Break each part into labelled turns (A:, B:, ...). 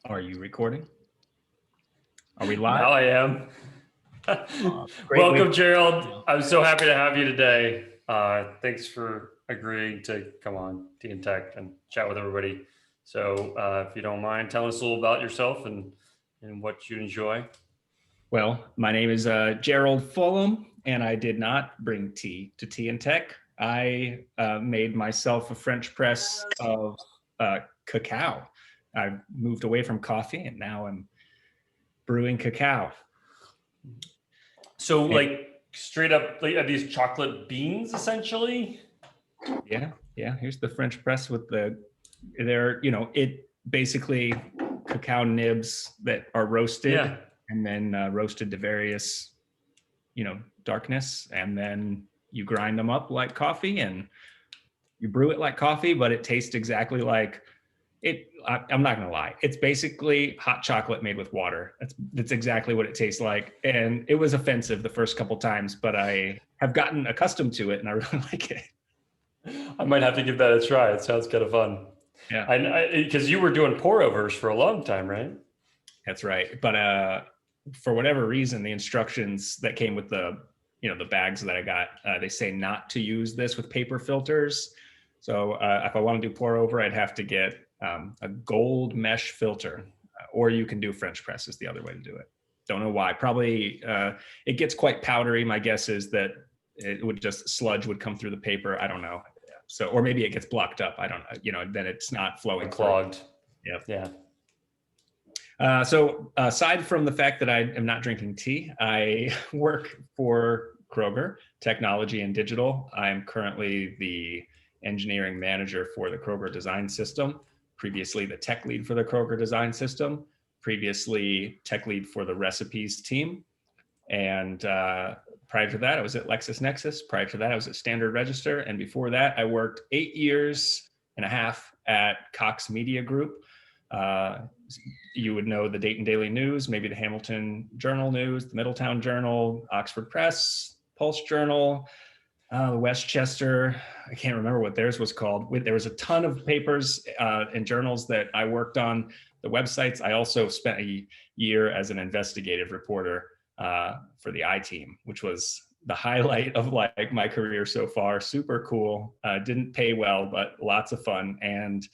A: Are you recording? Are we live?
B: Now I am.
A: Great way.
B: Welcome, Gerald. I'm so happy to have you today. Thanks for agreeing to come on Tea and Tech and chat with everybody. So if you don't mind, tell us a little about yourself and what you enjoy.
A: Well, my name is Gerald Fullam, and I did not bring tea to Tea and Tech. I made myself a French press of cacao. I moved away from coffee, and now I'm brewing cacao.
B: So, like straight up, like, are these chocolate beans essentially?
A: Yeah. Here's the French press with it basically cacao nibs that are roasted.
B: Yeah.
A: And then roasted to various, darkness. And then you grind them up like coffee and you brew it like coffee, but it tastes exactly like it. I'm not going to lie. It's basically hot chocolate made with water. That's exactly what it tastes like. And it was offensive the first couple times, but I have gotten accustomed to it and I really like it.
B: I might have to give that a try. It sounds kind of fun.
A: Yeah.
B: Because you were doing pour overs for a long time, right?
A: That's right. But for whatever reason, the instructions that came with the bags that I got, they say not to use this with paper filters. So if I want to do pour over, I'd have to get a gold mesh filter, or you can do French press is the other way to do it. Don't know why. Probably it gets quite powdery. My guess is that it would just sludge would come through the paper. I don't know. So, or maybe it gets blocked up. I don't know. Then it's not flowing
B: clogged.
A: Through.
B: Yeah.
A: So aside from the fact that I am not drinking tea, I work for Kroger Technology and Digital. I'm currently the engineering manager for the Kroger design system, previously the tech lead for the Kroger design system, previously tech lead for the recipes team. And prior to that, I was at LexisNexis. Prior to that, I was at Standard Register. And before that, I worked 8 years and a half at Cox Media Group. You would know the Dayton Daily News, maybe the Hamilton Journal News, the Middletown Journal, Oxford Press, Pulse Journal, Westchester. I can't remember what theirs was called. There was a ton of papers and journals that I worked on, the websites. I also spent a year as an investigative reporter for the I-Team, which was the highlight of like my career so far. Super cool. Didn't pay well, but lots of fun. And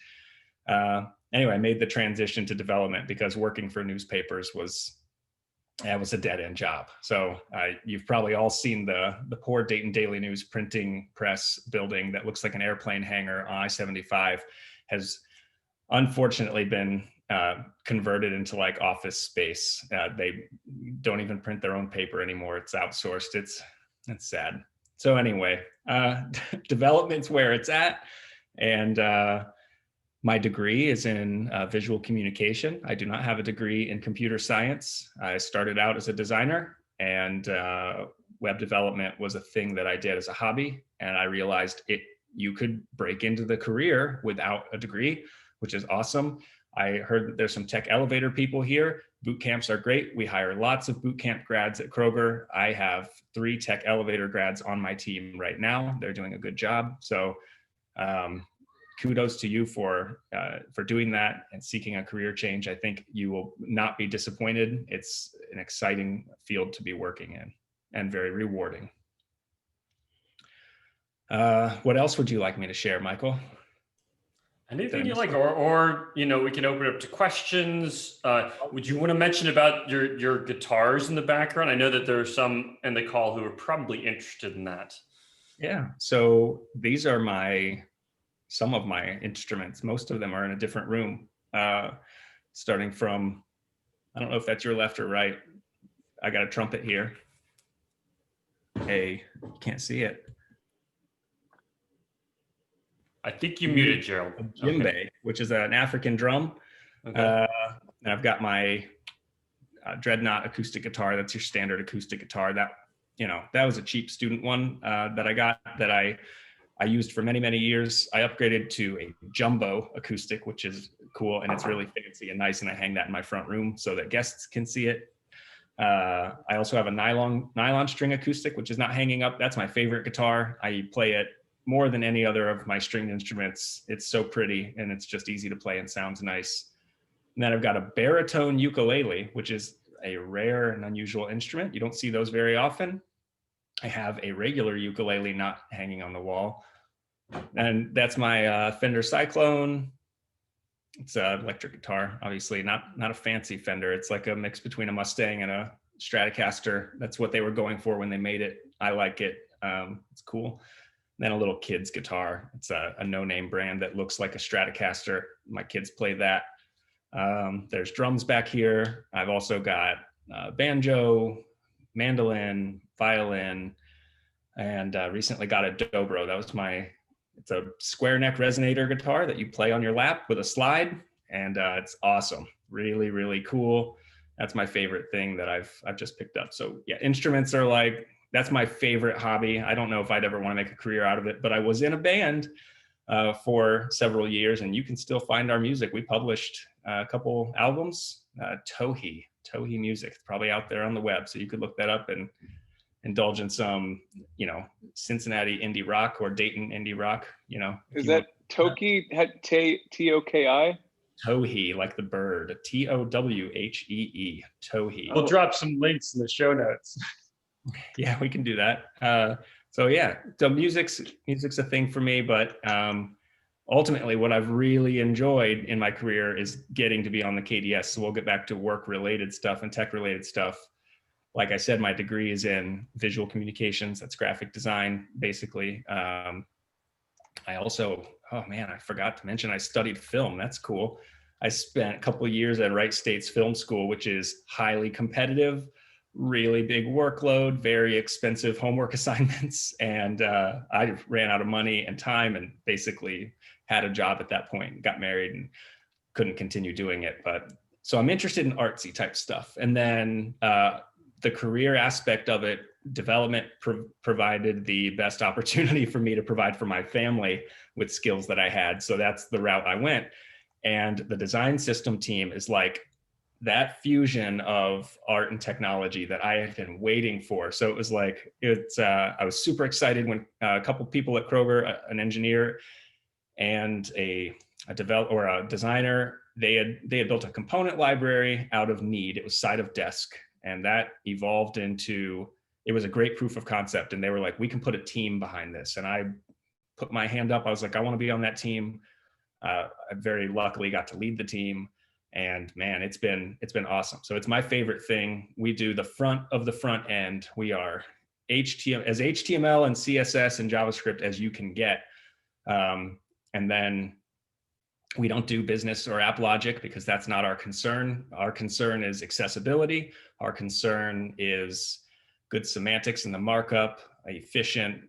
A: anyway, I made the transition to development because working for newspapers was a dead-end job. So you've probably all seen the poor Dayton Daily News printing press building that looks like an airplane hangar on I-75 has unfortunately been converted into like office space. They don't even print their own paper anymore. It's outsourced. It's sad. So anyway, development's where it's at. And my degree is in visual communication. I do not have a degree in computer science. I started out as a designer, and web development was a thing that I did as a hobby. And I realized you could break into the career without a degree, which is awesome. I heard that there's some tech elevator people here. Boot camps are great. We hire lots of boot camp grads at Kroger. I have 3 tech elevator grads on my team right now. They're doing a good job. So kudos to you for doing that and seeking a career change. I think you will not be disappointed. It's an exciting field to be working in and very rewarding. What else would you like me to share, Michael?
B: Anything you like, or we can open it up to questions. Would you want to mention about your guitars in the background? I know that there are some in the call who are probably interested in that.
A: Yeah, so these are some of my instruments. Most of them are in a different room, starting from, I don't know if that's your left or right. I got a trumpet here. Hey, you can't see it.
B: I think you muted, Gerald.
A: A djembe, which is an African drum. Okay. And I've got my Dreadnought acoustic guitar. That's your standard acoustic guitar. That was a cheap student one that I got that I used for many, many years. I upgraded to a jumbo acoustic, which is cool, and it's really fancy and nice, and I hang that in my front room so that guests can see it. I also have a nylon string acoustic, which is not hanging up. That's my favorite guitar. I play it more than any other of my stringed instruments. It's so pretty, and it's just easy to play and sounds nice. And then I've got a baritone ukulele, which is a rare and unusual instrument. You don't see those very often. I have a regular ukulele not hanging on the wall. And that's my Fender Cyclone. It's an electric guitar, obviously not a fancy Fender. It's like a mix between a Mustang and a Stratocaster. That's what they were going for when they made it. I like it. It's cool. Then a little kid's guitar. It's a no-name brand that looks like a Stratocaster. My kids play that. There's drums back here. I've also got banjo, mandolin, violin, and recently got a dobro. That was it's a square neck resonator guitar that you play on your lap with a slide, and it's awesome. Really, really cool. That's my favorite thing that I've just picked up. So yeah, instruments are like, that's my favorite hobby. I don't know if I'd ever want to make a career out of it, but I was in a band for several years, and you can still find our music. We published a couple albums, Tohi Music. It's probably out there on the web, so you could look that up and indulge in some, Cincinnati indie rock or Dayton indie rock.
C: Is that Toki? T-O-K-I?
A: Tohi, like the bird. T-O-W-H-E-E. Tohi.
B: We'll drop some links in the show notes.
A: Yeah, we can do that. So yeah, so music's a thing for me, but ultimately what I've really enjoyed in my career is getting to be on the KDS. So we'll get back to work-related stuff and tech-related stuff. Like I said, my degree is in visual communications. That's graphic design, basically. I also, I forgot to mention, I studied film. That's cool. I spent a couple of years at Wright State's film school, which is highly competitive, really big workload, very expensive homework assignments. And I ran out of money and time and basically had a job at that point, got married and couldn't continue doing it. But so I'm interested in artsy type stuff. And then the career aspect of it, development provided the best opportunity for me to provide for my family with skills that I had. So that's the route I went. And the design system team is like that fusion of art and technology that I had been waiting for. So it was like, I was super excited when a couple people at Kroger, an engineer and a developer or a designer, they had built a component library out of need. It was side of desk. And that evolved into, it was a great proof of concept. And they were like, we can put a team behind this. And I put my hand up. I was like, I want to be on that team. I very luckily got to lead the team. And man, it's been awesome. So it's my favorite thing. We do the front of the front end. We are HTML and CSS and JavaScript as you can get. And then we don't do business or app logic because that's not our concern. Our concern is accessibility. Our concern is good semantics in the markup, efficient,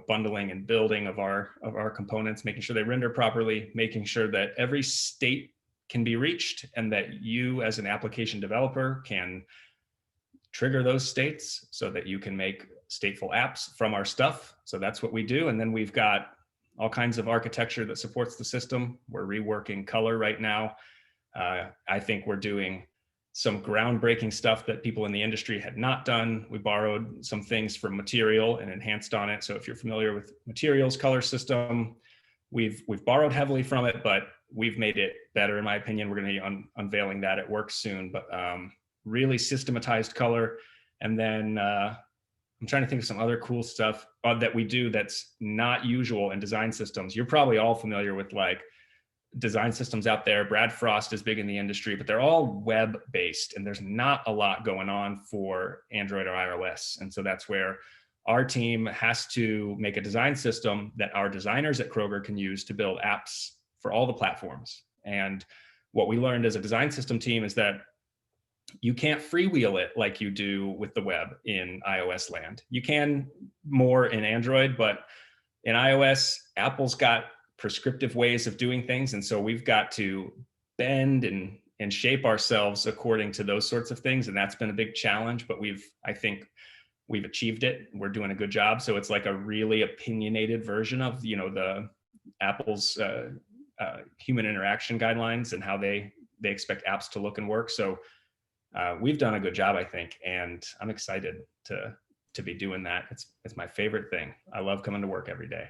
A: bundling and building of our components, making sure they render properly, making sure that every state can be reached and that you as an application developer can trigger those states so that you can make stateful apps from our stuff. So that's what we do. And then we've got all kinds of architecture that supports the system. We're reworking color right now. I think we're doing some groundbreaking stuff that people in the industry had not done. We borrowed some things from Material and enhanced on it. So if you're familiar with Material's color system, we've borrowed heavily from it, but we've made it better, in my opinion. We're going to be unveiling that at work soon, but really systematized color. And then I'm trying to think of some other cool stuff that we do that's not usual in design systems. You're probably all familiar with like design systems out there. Brad Frost is big in the industry, but they're all web-based and there's not a lot going on for Android or iOS. And so that's where our team has to make a design system that our designers at Kroger can use to build apps for all the platforms. And what we learned as a design system team is that you can't freewheel it like you do with the web in iOS land. You can more in Android, but in iOS, Apple's got prescriptive ways of doing things. And so we've got to bend and shape ourselves according to those sorts of things. And that's been a big challenge, but I think we've achieved it. We're doing a good job. So it's like a really opinionated version of, the Apple's human interaction guidelines and how they expect apps to look and work. So we've done a good job, I think, and I'm excited to be doing that. It's my favorite thing. I love coming to work every day.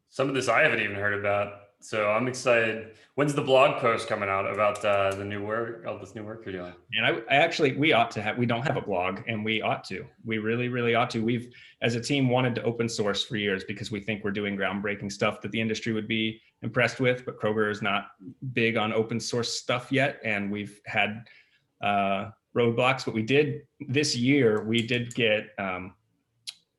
B: Some of this I haven't even heard about. So I'm excited. When's the blog post coming out about the new work, all this new work you're doing?
A: And I actually, we don't have a blog, and we ought to. We really, really ought to. We've, as a team, wanted to open source for years because we think we're doing groundbreaking stuff that the industry would be impressed with, but Kroger is not big on open source stuff yet. And we've had roadblocks, but we did this year, we did get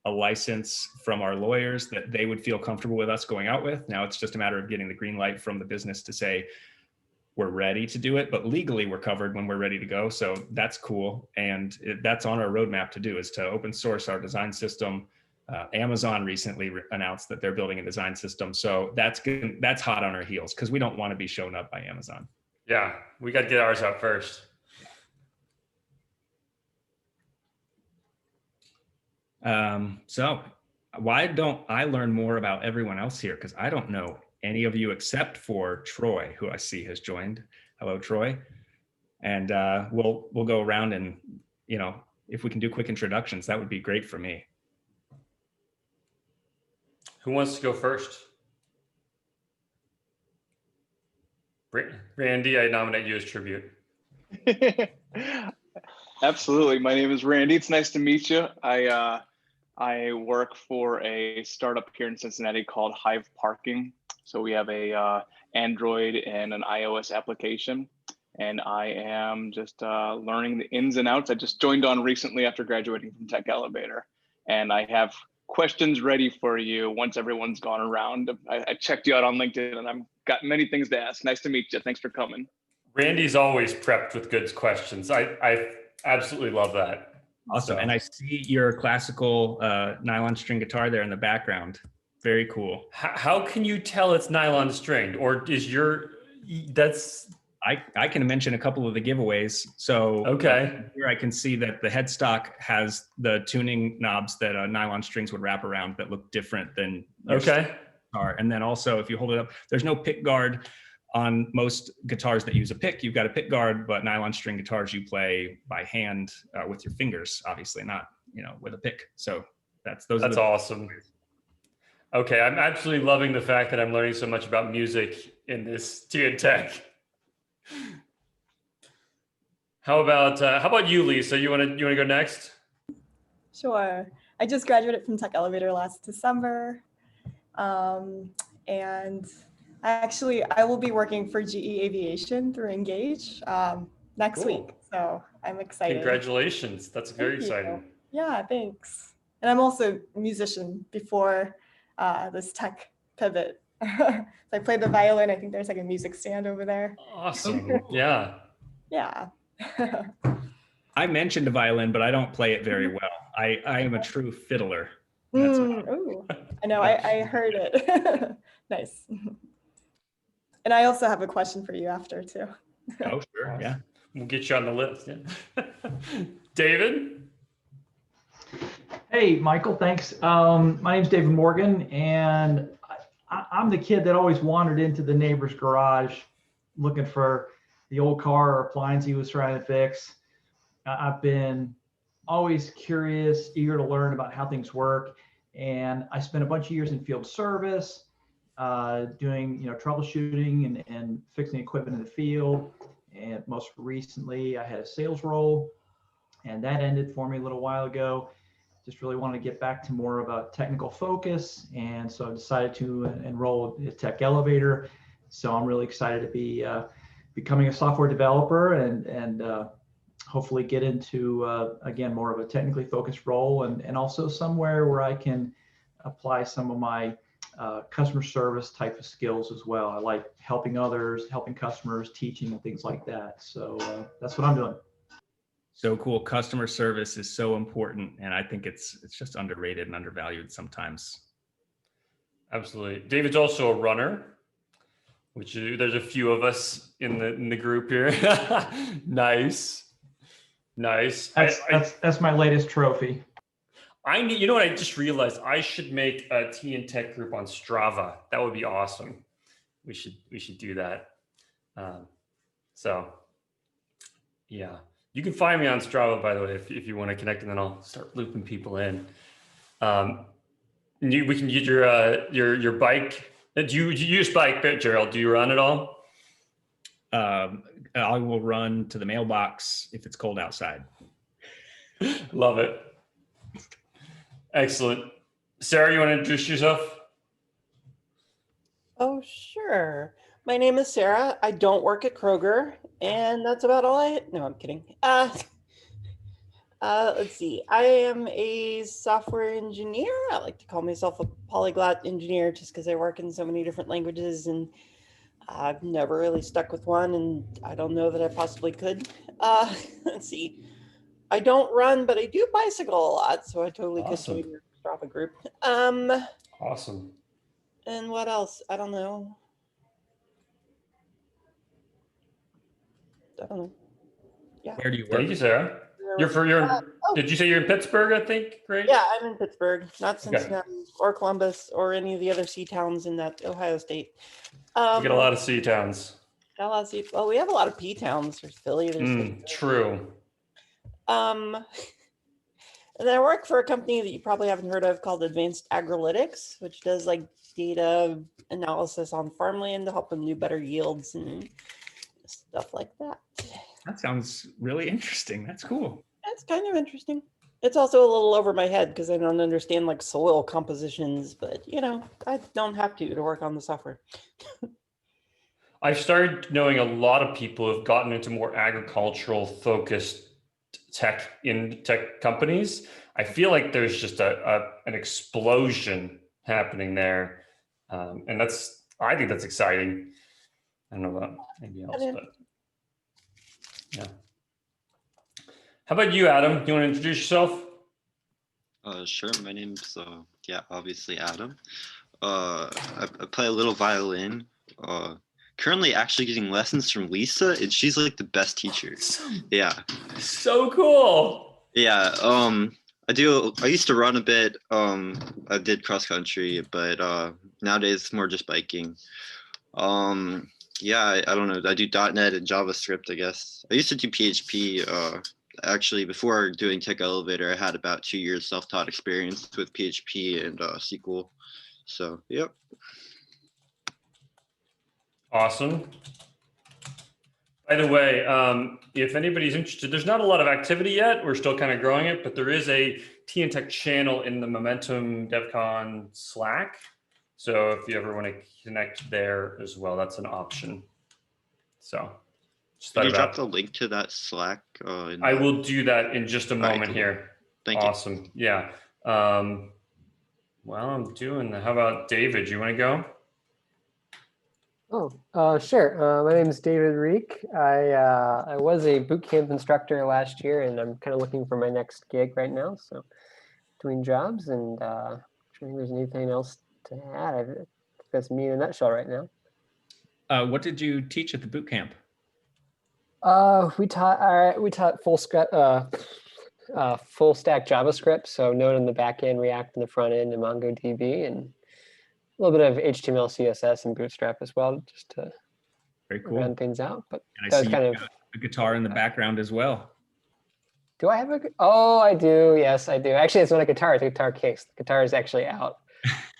A: a license from our lawyers that they would feel comfortable with us going out with. Now it's just a matter of getting the green light from the business to say, we're ready to do it, but legally we're covered when we're ready to go. So that's cool. And that's on our roadmap to do, is to open source our design system. Amazon recently announced that they're building a design system. So that's good. That's hot on our heels because we don't want to be shown up by Amazon.
B: Yeah, we got to get ours out first.
A: So why don't I learn more about everyone else here? Because I don't know any of you except for Troy, who I see has joined. Hello, Troy. And we'll go around and, if we can do quick introductions, that would be great for me.
B: Who wants to go first? Randy, I nominate you as tribute.
C: Absolutely. My name is Randy. It's nice to meet you. I work for a startup here in Cincinnati called Hive Parking. So we have a Android and an iOS application, and I am just learning the ins and outs. I just joined on recently after graduating from Tech Elevator, and I have questions ready for you once everyone's gone around. I checked you out on LinkedIn, and I've got many things to ask. Nice to meet you. Thanks for coming.
B: Randy's always prepped with good questions. I absolutely love that.
A: Awesome. So. And I see your classical nylon string guitar there in the background. Very cool.
B: How can you tell it's nylon stringed, or is that's...
A: I can mention a couple of the giveaways. So
B: okay,
A: here I can see that the headstock has the tuning knobs that nylon strings would wrap around that look different than
B: okay
A: guitar. And then also, if you hold it up, there's no pick guard on most guitars that use a pick. You've got a pick guard, but nylon string guitars you play by hand with your fingers, obviously not with a pick. So that's
B: awesome. Okay, I'm absolutely loving the fact that I'm learning so much about music in this Tea and Tech. How about you, Lisa? You want to go next?
D: Sure. I just graduated from Tech Elevator last December, and actually I will be working for GE Aviation through Engage next week. So I'm excited.
B: Congratulations! That's very exciting.
D: Yeah, thanks. And I'm also a musician before this tech pivot. So I played the violin. I think there's like a music stand over there.
B: Awesome. Yeah.
D: Yeah.
A: I mentioned a violin, but I don't play it very well. I am a true fiddler.
D: Ooh, I know. I heard it. Nice. And I also have a question for you after too.
A: Oh, sure. Yeah.
B: We'll get you on the list. Yeah. David?
E: Hey, Michael, thanks. My name's David Morgan, and I'm the kid that always wandered into the neighbor's garage looking for the old car or appliance he was trying to fix. I've been always curious, eager to learn about how things work. And I spent a bunch of years in field service, doing troubleshooting and fixing equipment in the field. And most recently, I had a sales role, and that ended for me a little while ago. Just really wanted to get back to more of a technical focus. And so I decided to enroll at Tech Elevator. So I'm really excited to be becoming a software developer and hopefully get into, again, more of a technically focused role and also somewhere where I can apply some of my customer service type of skills as well. I like helping others, helping customers, teaching and things like that. So that's what I'm doing.
A: So cool. Customer service is so important. And I think it's just underrated and undervalued sometimes.
B: Absolutely. David's also a runner, which there's a few of us in the group here. Nice.
E: That's my latest trophy.
B: You know what? I just realized I should make a Tea and Tech group on Strava. That would be awesome. We should do that. So yeah. You can find me on Strava, by the way, if you want to connect, and then I'll start looping people in. We can get your bike Do you use bike, Gerald? Do you run at all?
A: I will run to the mailbox if it's cold outside.
B: Love it. Excellent. Sarah, you want to introduce yourself?
F: Oh, sure. My name is Sarah. I don't work at Kroger, and that's about all no, I'm kidding. Let's see. I am a software engineer. I like to call myself a polyglot engineer just because I work in so many different languages, and I've never really stuck with one, and I don't know that I possibly could. Let's see. I don't run, but I do bicycle a lot, so I totally
B: Awesome.
F: could join your Strava group.
B: Awesome.
F: And what else? I don't know. Yeah.
A: Where do you work?
B: Thank you, Sarah. Did you say you're in Pittsburgh, I think, right?
F: Yeah, I'm in Pittsburgh, not
B: Okay.
F: Cincinnati or Columbus or any of the other sea towns in that Ohio state.
B: We get a lot of C towns.
F: Got a lot of sea. Well, we have a lot of P towns. There's Philly. There's
B: True.
F: And then I work for a company that you probably haven't heard of called Advanced Agrilytics, which does like data analysis on farmland to help them do better yields and stuff like that.
A: That sounds really interesting. That's cool.
F: That's kind of interesting. It's also a little over my head because I don't understand like soil compositions, but you know, I don't have to work on the software.
B: I've started knowing a lot of people who have gotten into more agricultural focused tech companies. I feel like there's just an explosion happening there. And I think that's exciting. I don't know about anybody else, but yeah. How about you, Adam? You want to introduce yourself?
G: Sure. My name's obviously Adam. I play a little violin. Currently actually getting lessons from Lisa, and she's like the best teacher. Yeah.
B: So cool.
G: Yeah. I used to run a bit. I did cross country, but nowadays it's more just biking. Yeah, I don't know. I do .NET and JavaScript, I guess. I used to do PHP. Actually, before doing Tech Elevator, I had about 2 years self-taught experience with PHP and SQL. So, yep.
B: Awesome. By the way, if anybody's interested, there's not a lot of activity yet. We're still kind of growing it, but there is a T and Tech channel in the Momentum DevCon Slack. So if you ever want to connect there as well, that's an option. So just
G: Can you drop the link to that Slack?
B: I will do that in just a moment
G: cool.
B: here.
G: Thank you.
B: Awesome. Yeah. Well, I'm doing that. How about David? You want to go?
H: Sure. My name is David Reek. I was a bootcamp instructor last year, and I'm kind of looking for my next gig right now. So between jobs and I don't think there's anything else to add. I think that's me in a nutshell right now.
A: What did you teach at the boot camp?
H: We taught full stack JavaScript, so Node on the back end, React on the front end, and MongoDB, and a little bit of HTML, CSS, and Bootstrap as well, just to
A: Very cool.
H: round things out. But
A: And
H: that
A: I
H: was
A: see
H: kind
A: you
H: of.
A: got a guitar in the background as well.
H: Do I have a? Oh, I do. Yes, I do. Actually, it's not a guitar. It's a guitar case. The guitar is actually out.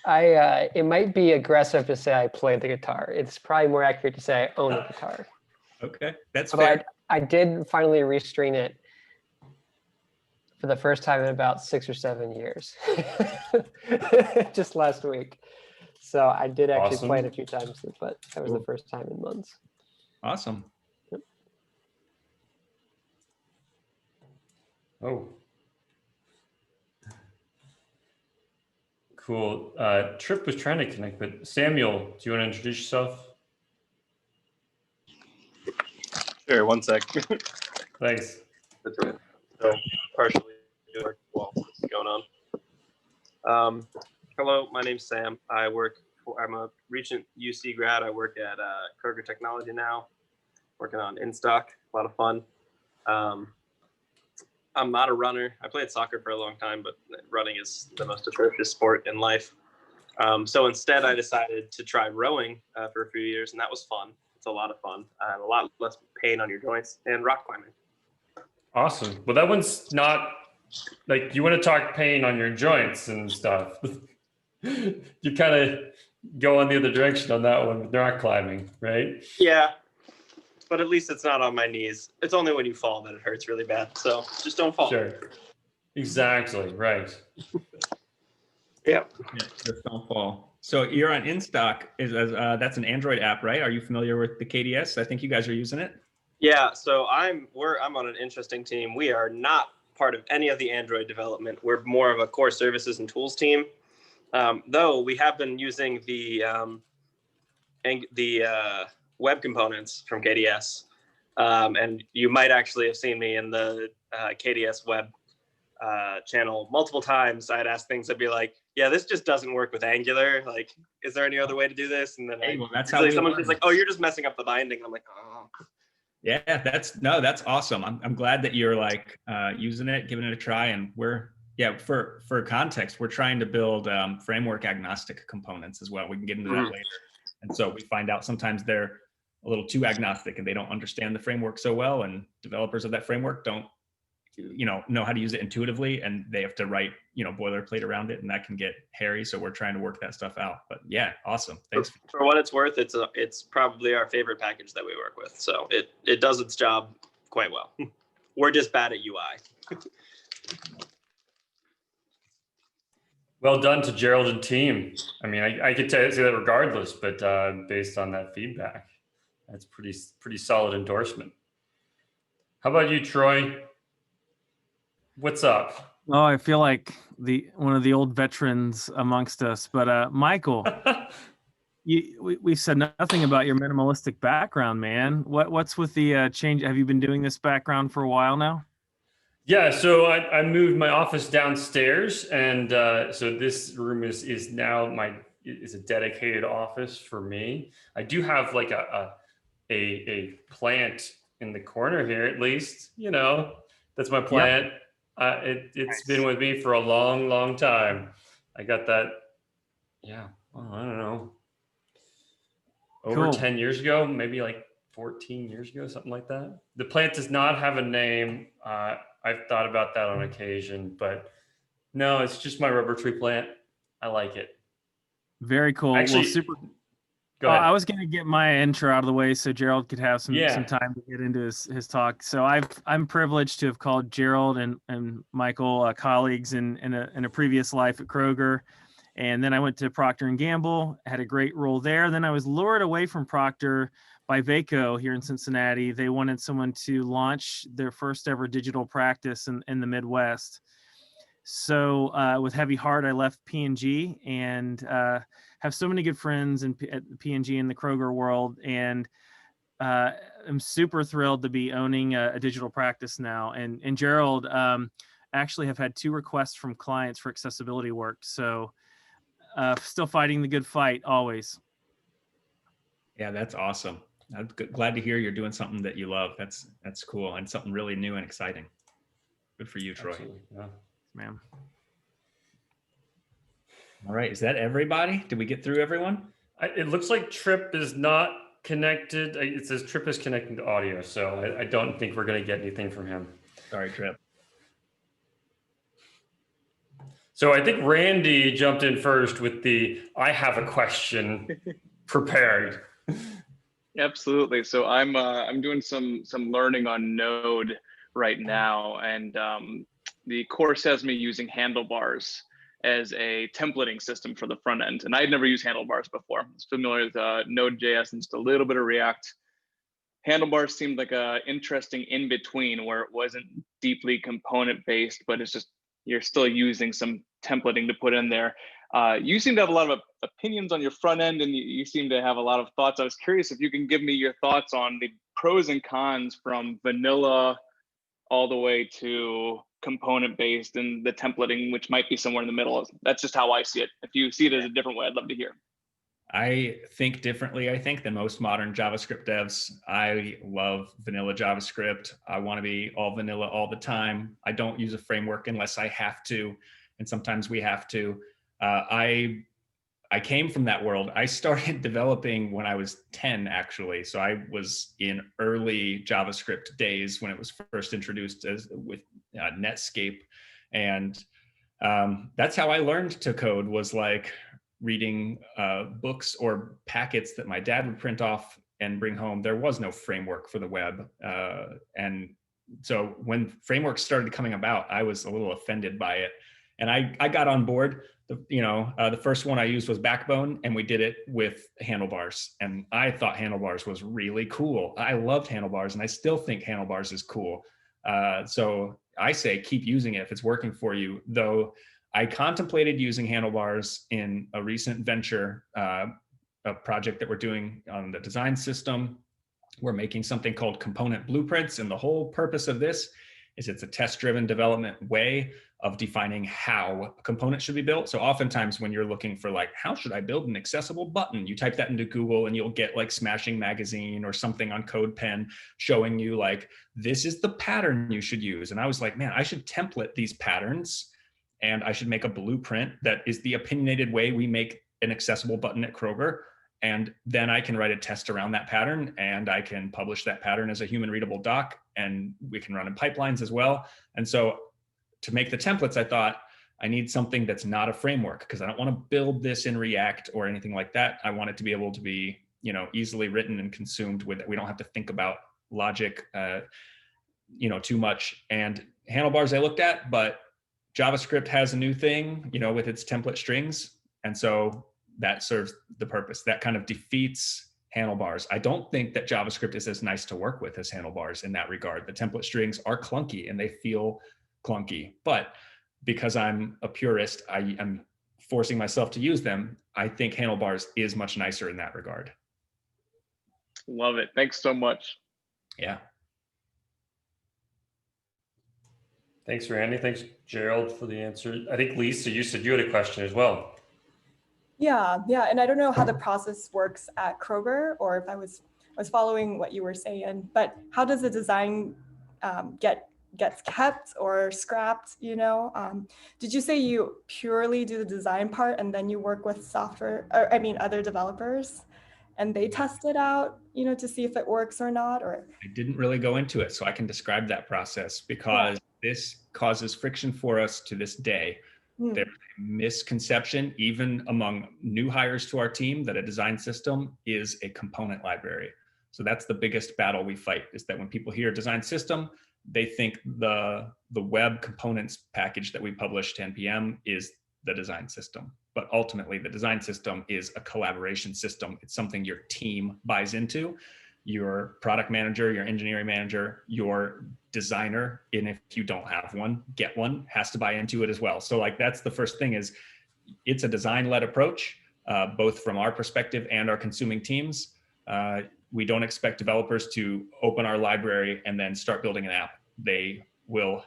H: It might be aggressive to say I play the guitar. It's probably more accurate to say I own a guitar.
A: Okay, that's
H: Although
A: fair.
H: I did finally restring it for the first time in about 6 or 7 years, just last week. So I did actually
B: Awesome.
H: play it a few times, but that was the first time in months.
A: Awesome.
B: Oh. Cool. Trip was trying to connect, but Samuel, do you want to introduce yourself?
I: Sure, one sec.
B: Thanks.
I: That's right. So partially doing well, what's going on? Hello, my name's Sam. I'm a recent UC grad. I work at Kroger Technology now, working on InStock, a lot of fun. I'm not a runner. I played soccer for a long time, but running is the most atrocious sport in life. So instead, I decided to try rowing for a few years, and that was fun. It's a lot of fun and a lot less pain on your joints, and rock climbing.
B: Awesome. Well, that one's not like you want to talk pain on your joints and stuff. You kind of go on the other direction on that one. They're not climbing, right?
I: Yeah, but at least it's not on my knees. It's only when you fall that it hurts really bad. So just don't fall.
B: Sure. Exactly. Right.
I: Yeah.
A: Yeah, just don't fall. So you're on InStock. That's an Android app, right? Are you familiar with the KDS? I think you guys are using it.
I: Yeah. So I'm on an interesting team. We are not part of any of the Android development. We're more of a core services and tools team. Though we have been using the web components from KDS, and you might actually have seen me in the KDS web channel multiple times. I'd ask things. I'd be like, "Yeah, this just doesn't work with Angular. Like, is there any other way to do this?" And then
A: That's how
I: someone's just like, "Oh, you're just messing up the binding." I'm like, "Oh."
A: Yeah, that's awesome. I'm glad that you're like using it, giving it a try, and for context, we're trying to build framework agnostic components as well. We can get into that later. And so we find out sometimes they're a little too agnostic and they don't understand the framework so well, and developers of that framework don't know how to use it intuitively, and they have to write boilerplate around it, and that can get hairy. So we're trying to work that stuff out. But yeah, awesome. Thanks.
I: For what it's worth, it's probably our favorite package that we work with. So it does its job quite well. We're just bad at UI.
B: Well done to Gerald and team. I mean, I could say that regardless, but based on that feedback, that's pretty solid endorsement. How about you, Troy? What's up?
J: Oh, I feel like one of the old veterans amongst us. But Michael, we said nothing about your minimalistic background, man. What's with the change? Have you been doing this background for a while now?
B: Yeah, so I moved my office downstairs, and so this room is now is a dedicated office for me. I do have like a plant in the corner here, at least. That's my plant. Yep. It's been with me for a long time. I got that. Yeah, well, I don't know. Over 10 years ago, maybe like 14 years ago, something like that. The plant does not have a name. I've thought about that on occasion, but no, it's just my rubber tree plant. I like it.
J: Very cool.
B: Actually,
J: well, super.
B: Go ahead.
J: I was going to get my intro out of the way so Gerald could have some time to get into his talk. So I'm privileged to have called Gerald and Michael colleagues in a previous life at Kroger. And then I went to Procter & Gamble, had a great role there. Then I was lured away from Procter by Vaco here in Cincinnati. They wanted someone to launch their first ever digital practice in the Midwest. So with heavy heart, I left P&G and have so many good friends at P&G in the Kroger world. And I'm super thrilled to be owning a digital practice now. And Gerald, actually have had 2 requests from clients for accessibility work. So still fighting the good fight always.
A: Yeah, that's awesome. I'm glad to hear you're doing something that you love. That's cool, and something really new and exciting. Good for you, Troy.
B: Absolutely. Yeah.
J: Man.
A: All right, is that everybody? Did we get through everyone?
B: It looks like Trip is not connected. It says Trip is connecting to audio, so I don't think we're going to get anything from him.
A: Sorry, Trip.
B: So I think Randy jumped in first with I have a question prepared.
C: Absolutely. So I'm doing some learning on Node right now, and the course has me using handlebars as a templating system for the front end. And I'd never used handlebars before. I was familiar with Node.js and just a little bit of React. Handlebars seemed like a interesting in-between where it wasn't deeply component-based, but it's just, you're still using some templating to put in there. You seem to have a lot of opinions on your front end, and you seem to have a lot of thoughts. I was curious if you can give me your thoughts on the pros and cons from vanilla all the way to component-based and the templating, which might be somewhere in the middle. That's just how I see it. If you see it as a different way, I'd love to hear.
A: I think differently, I think, than most modern JavaScript devs. I love vanilla JavaScript. I want to be all vanilla all the time. I don't use a framework unless I have to, and sometimes we have to. I came from that world. I started developing when I was 10, actually. So I was in early JavaScript days when it was first introduced with Netscape. And that's how I learned to code, was like reading books or packets that my dad would print off and bring home, there was no framework for the web. And so when frameworks started coming about, I was a little offended by it. And I got on board. The first one I used was Backbone, and we did it with Handlebars. And I thought Handlebars was really cool. I loved Handlebars, and I still think Handlebars is cool. So I say keep using it if it's working for you. Though I contemplated using Handlebars in a recent venture, a project that we're doing on the design system. We're making something called component blueprints, and the whole purpose of this is it's a test-driven development way of defining how a component should be built. So oftentimes when you're looking for like, how should I build an accessible button? You type that into Google and you'll get like Smashing Magazine or something on CodePen showing you like, this is the pattern you should use. And I was like, man, I should template these patterns and I should make a blueprint that is the opinionated way we make an accessible button at Kroger. And then I can write a test around that pattern, and I can publish that pattern as a human readable doc, and we can run in pipelines as well. And so to make the templates, I thought I need something that's not a framework, because I don't want to build this in React or anything like that. I want it to be able to be, easily written and consumed with it. We don't have to think about logic, too much. And Handlebars I looked at, but JavaScript has a new thing, with its template strings. And so that serves the purpose. That kind of defeats Handlebars. I don't think that JavaScript is as nice to work with as Handlebars in that regard. The template strings are clunky and they feel clunky, but because I'm a purist, I'm forcing myself to use them. I think Handlebars is much nicer in that regard.
C: Love it. Thanks so much.
A: Yeah.
B: Thanks, Randy. Thanks, Gerald, for the answer. I think, Lisa, you said you had a question as well.
D: Yeah, and I don't know how the process works at Kroger, or if I was following what you were saying, but how does the design gets kept or scrapped? Did you say you purely do the design part and then you work with other developers, and they test it out, to see if it works or not? Or
A: I didn't really go into it, so I can describe that process because this causes friction for us to this day. There's a misconception, even among new hires to our team, that a design system is a component library. So that's the biggest battle we fight, is that when people hear design system, they think the web components package that we publish to NPM is the design system. But ultimately, the design system is a collaboration system. It's something your team buys into. Your product manager, your engineering manager, your designer, and if you don't have one, get one, has to buy into it as well. So that's the first thing, is it's a design-led approach, both from our perspective and our consuming teams. We don't expect developers to open our library and then start building an app. They will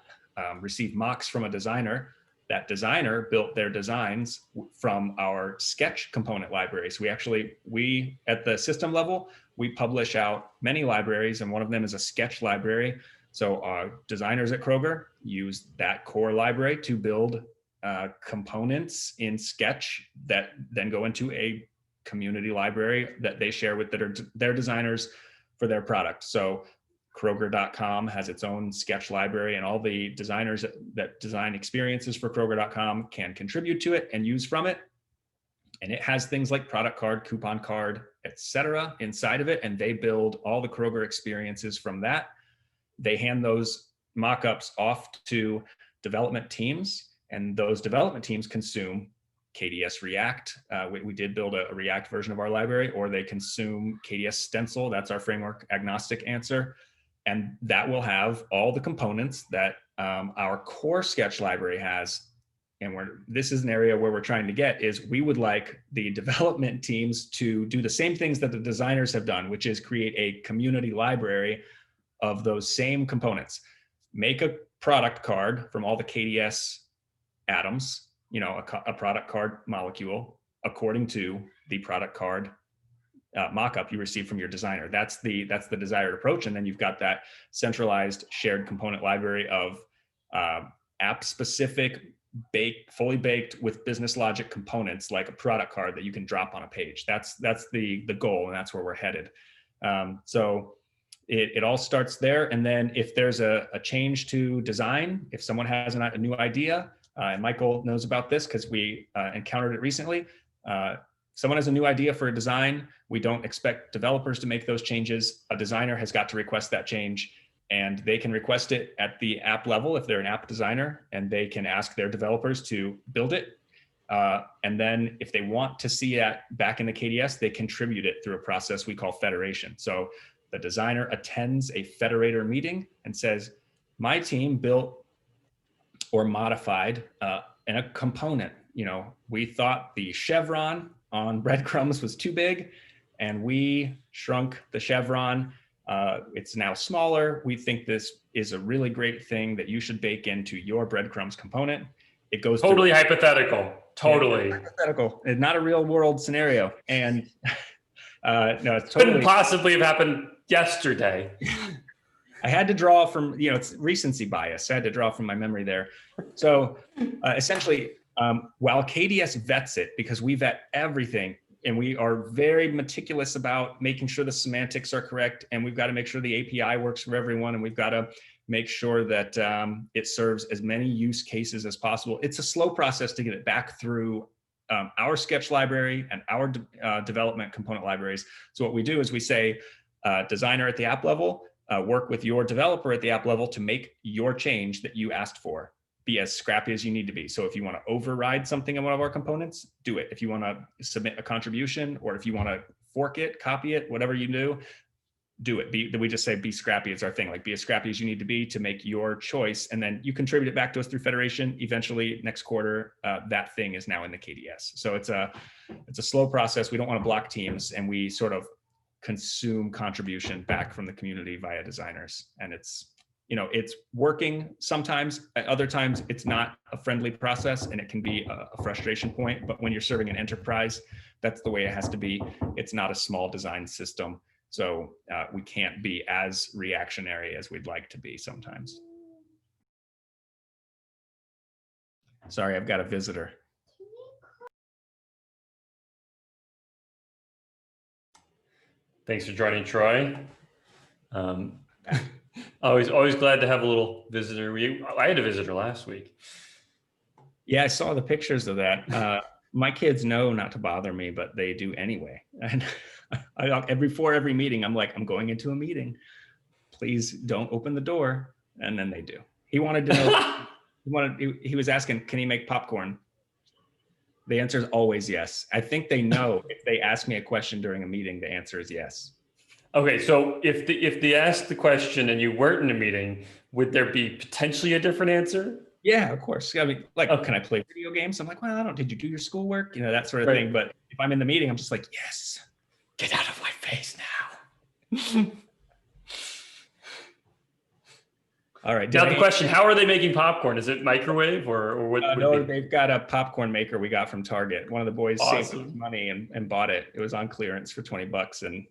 A: receive mocks from a designer. That designer built their designs from our Sketch component libraries. We at the system level, we publish out many libraries, and one of them is a Sketch library. So our designers at Kroger use that core library to build components in Sketch that then go into a community library that they share with their designers for their product. So Kroger.com has its own Sketch library, and all the designers that design experiences for Kroger.com can contribute to it and use from it. And it has things like product card, coupon card, etc. inside of it, and they build all the Kroger experiences from that. They hand those mock-ups off to development teams, and those development teams consume KDS React. We did build a React version of our library, or they consume KDS Stencil. That's our framework agnostic answer. And that will have all the components that our core Sketch library has. And this is an area where we're trying to get is we would like the development teams to do the same things that the designers have done, which is create a community library of those same components. Make a product card from all the KDS atoms, a product card molecule according to the product card mockup you receive from your designer. That's the desired approach. And then you've got that centralized shared component library of app specific, fully baked with business logic components, like a product card that you can drop on a page. That's the goal, and that's where we're headed. So it all starts there. And then if there's a change to design, if someone has a new idea, and Michael knows about this because we encountered it recently, Someone has a new idea for a design. We don't expect developers to make those changes. A designer has got to request that change, and they can request it at the app level if they're an app designer, and they can ask their developers to build it. And then if they want to see it back in the KDS, they contribute it through a process we call federation. So the designer attends a federator meeting and says, my team built or modified in a component. We thought the chevron on breadcrumbs was too big, and we shrunk the chevron. It's now smaller. We think this is a really great thing that you should bake into your breadcrumbs component. It goes
B: totally hypothetical. Totally
A: hypothetical. It's not a real world scenario. And no, it's totally
B: couldn't possibly have happened yesterday.
A: I had to draw from, it's recency bias. I had to draw from my memory there. So essentially, while KDS vets it, because we vet everything, and we are very meticulous about making sure the semantics are correct, and we've got to make sure the API works for everyone, and we've got to make sure that it serves as many use cases as possible. It's a slow process to get it back through our sketch library and our development component libraries. So what we do is we say, designer at the app level, work with your developer at the app level to make your change that you asked for be as scrappy as you need to be. So if you want to override something in one of our components, do it. If you want to submit a contribution, or if you want to fork it, copy it, whatever you do it. We just say be scrappy is our thing. Like, be as scrappy as you need to be to make your choice, and then you contribute it back to us through federation. Eventually, next quarter, that thing is now in the KDS. So it's a slow process. We don't want to block teams, and we sort of consume contribution back from the community via designers. And it's working sometimes. At other times, it's not a friendly process, and it can be a frustration point. But when you're serving an enterprise, that's the way it has to be. It's not a small design system. So we can't be as reactionary as we'd like to be sometimes. Sorry, I've got a visitor.
B: Thanks for joining, Troy. Always glad to have a little visitor. I had a visitor last week.
A: Yeah, I saw the pictures of that. My kids know not to bother me, but they do anyway. And before every meeting, I'm like, I'm going into a meeting. Please don't open the door. And then they do. He wanted to know, he was asking, can he make popcorn? The answer is always yes. I think they know if they ask me a question during a meeting, the answer is yes.
B: Okay, so if they asked the question and you weren't in a meeting, would there be potentially a different answer?
A: Yeah, of course. I mean, like, can I play video games? I'm like, well, I don't. Did you do your schoolwork? That sort of thing. But if I'm in the meeting, I'm just like, yes, get out of my face now. All right.
B: Now the question: how are they making popcorn? Is it microwave or what?
A: No, they've got a popcorn maker we got from Target. One of the boys saved money and bought it. It was on clearance for $20, and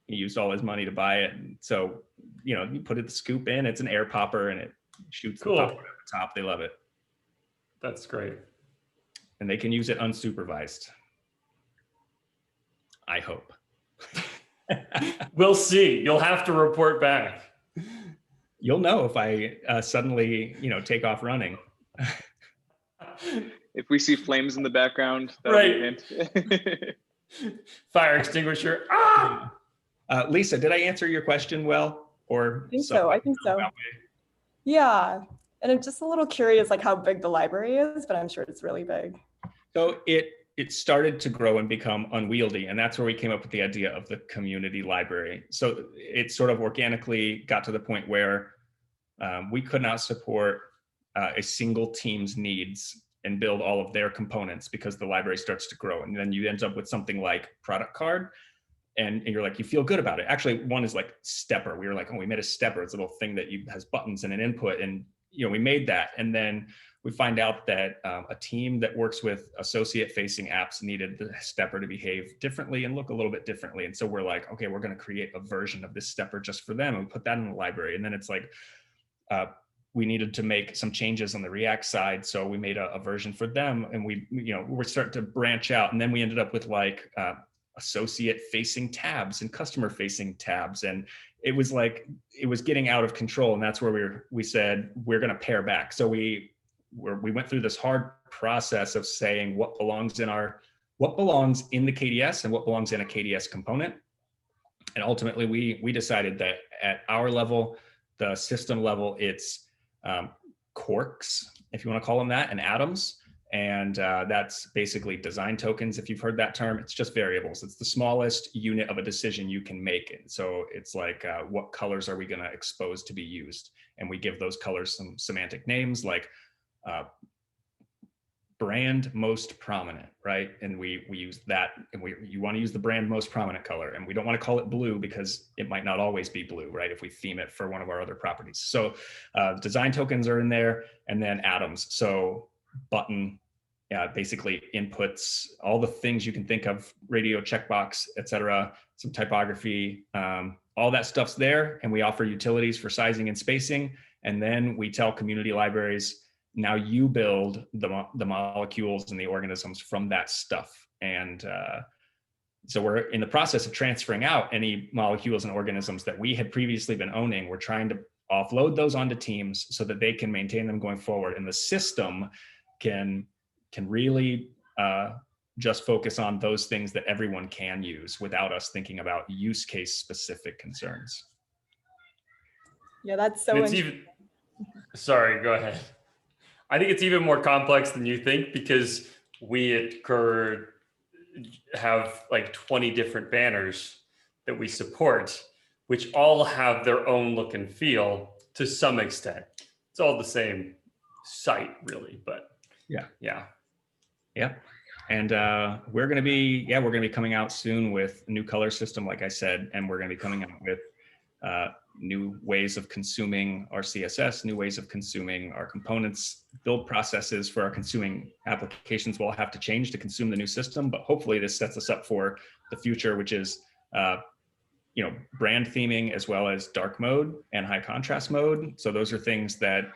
A: he used all his money to buy it. And so, you put the scoop in. It's an air popper, and it shoots the popcorn at the top. They love it.
B: That's great.
A: And they can use it unsupervised. I hope.
B: We'll see. You'll have to report back.
A: You'll know if I suddenly, take off running.
C: If we see flames in the background, that'll be a hint.
B: Fire extinguisher. Ah!
A: Lisa, did I answer your question well? Or
D: I think so. Yeah. And I'm just a little curious, like, how big the library is, but I'm sure it's really big.
A: So it started to grow and become unwieldy, and that's where we came up with the idea of the community library. So it sort of organically got to the point where we could not support a single team's needs and build all of their components, because the library starts to grow, and then you end up with something like Product Card, and you're like, you feel good about it. Actually, one is like Stepper. We were like, oh, we made a Stepper. It's a little thing that has buttons and an input, and we made that, and then we find out that a team that works with associate-facing apps needed the Stepper to behave differently and look a little bit differently. And so we're like, okay, we're going to create a version of this Stepper just for them, and we put that in the library. And then it's like, we needed to make some changes on the React side, so we made a version for them, and we're starting to branch out. And then we ended up with like associate-facing tabs and customer-facing tabs, and it was getting out of control. And that's where we said we're going to pare back. So we went through this hard process of saying what belongs in our what belongs in the KDS and what belongs in a KDS component. And ultimately, we decided that at our level, the system level, it's quarks, if you want to call them that, and atoms. And that's basically design tokens. If you've heard that term, it's just variables. It's the smallest unit of a decision you can make. And so it's like, what colors are we going to expose to be used? And we give those colors some semantic names like brand most prominent, right? And we use that, and you want to use the brand most prominent color, and we don't want to call it blue because it might not always be blue, right? If we theme it for one of our other properties. So design tokens are in there, and then atoms. So button, basically inputs, all the things you can think of, radio, checkbox, etc., some typography, all that stuff's there, and we offer utilities for sizing and spacing. And then we tell community libraries, now you build the molecules and the organisms from that stuff. And so we're in the process of transferring out any molecules and organisms that we had previously been owning. We're trying to offload those onto teams so that they can maintain them going forward. And the system can really just focus on those things that everyone can use without us thinking about use case specific concerns.
D: Yeah, that's so interesting.
B: Sorry, go ahead. I think it's even more complex than you think, because we at Kroger have like 20 different banners that we support, which all have their own look and feel to some extent. It's all the same site really, but yeah.
A: And we're going to be coming out soon with a new color system, like I said, and we're going to be coming out with new ways of consuming our CSS, new ways of consuming our components. Build processes for our consuming applications will have to change to consume the new system, but hopefully this sets us up for the future, which is brand theming as well as dark mode and high contrast mode. So those are things that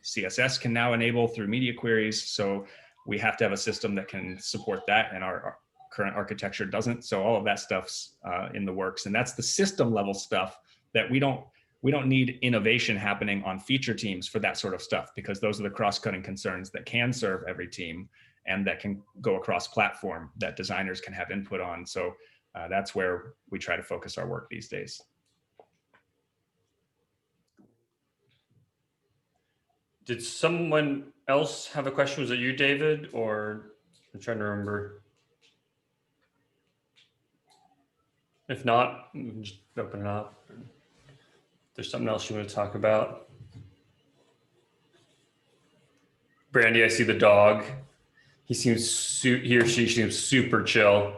A: CSS can now enable through media queries. So we have to have a system that can support that, and our current architecture doesn't. So all of that stuff's in the works, and that's the system level stuff that we don't need innovation happening on feature teams for that sort of stuff, because those are the cross-cutting concerns that can serve every team and that can go across platform that designers can have input on. So that's where we try to focus our work these days.
B: Did someone else have a question? Was it you, David, or I'm trying to remember? If not, just open it up. There's something else you want to talk about? Brandy, I see the dog. He or she seems super chill.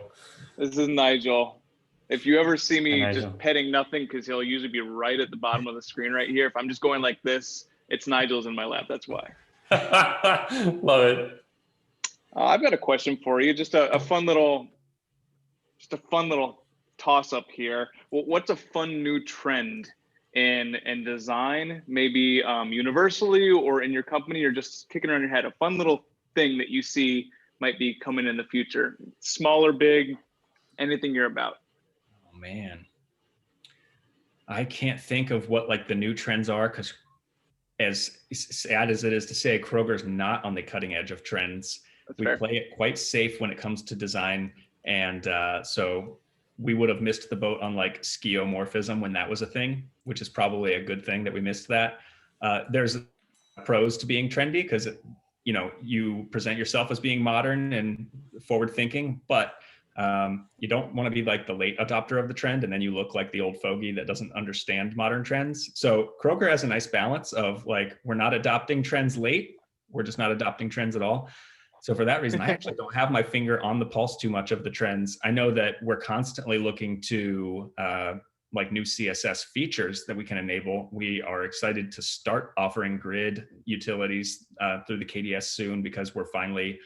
C: This is Nigel. If you ever see me just petting nothing, because he'll usually be right at the bottom of the screen right here. If I'm just going like this, it's Nigel's in my lap. That's why.
B: Love it.
C: I've got a question for you. Just a fun little toss up here. What's a fun new trend in design, maybe universally or in your company, or just kicking around your head, a fun little thing that you see might be coming in the future, small or big, anything you're about?
A: Oh man, I can't think of what like the new trends are, because as sad as it is to say, Kroger's not on the cutting edge of trends.
C: That's
A: we
C: fair.
A: play it quite safe when it comes to design, and so we would have missed the boat on like skeuomorphism when that was a thing, which is probably a good thing that we missed that. There's pros to being trendy, because you present yourself as being modern and forward thinking, but you don't want to be like the late adopter of the trend and then you look like the old fogey that doesn't understand modern trends. So Kroger has a nice balance of like, we're not adopting trends late, we're just not adopting trends at all. So for that reason, I actually don't have my finger on the pulse too much of the trends. I know that we're constantly looking to like new CSS features that we can enable. We are excited to start offering grid utilities through the KDS soon, because we're finally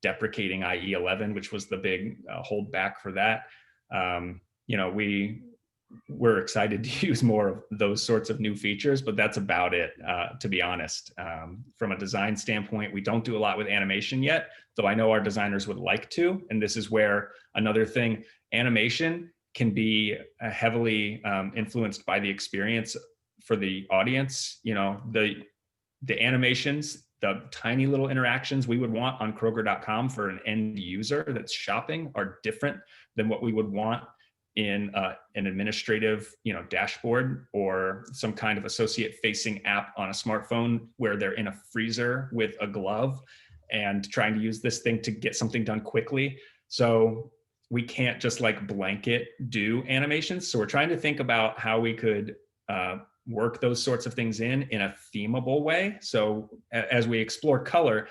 A: deprecating IE 11, which was the big holdback for that. We're excited to use more of those sorts of new features, but that's about it, to be honest. From a design standpoint, we don't do a lot with animation yet, though I know our designers would like to. And this is where another thing, animation can be heavily influenced by the experience for the audience. The animations the tiny little interactions we would want on Kroger.com for an end user that's shopping are different than what we would want in an administrative, dashboard or some kind of associate facing app on a smartphone where they're in a freezer with a glove and trying to use this thing to get something done quickly. So we can't just like blanket do animations. So we're trying to think about how we could work those sorts of things in a themable way. So as we explore color,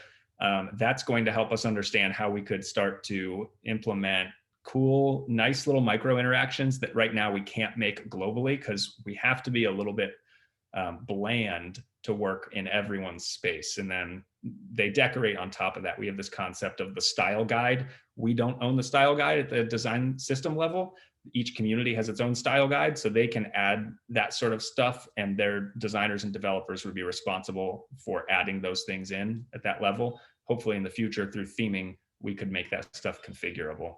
A: that's going to help us understand how we could start to implement cool, nice little micro interactions that right now we can't make globally because we have to be a little bit bland to work in everyone's space. And then they decorate on top of that. We have this concept of the style guide. We don't own the style guide at the design system level. Each community has its own style guide, so they can add that sort of stuff, and their designers and developers would be responsible for adding those things in at that level. Hopefully in the future through theming, we could make that stuff configurable.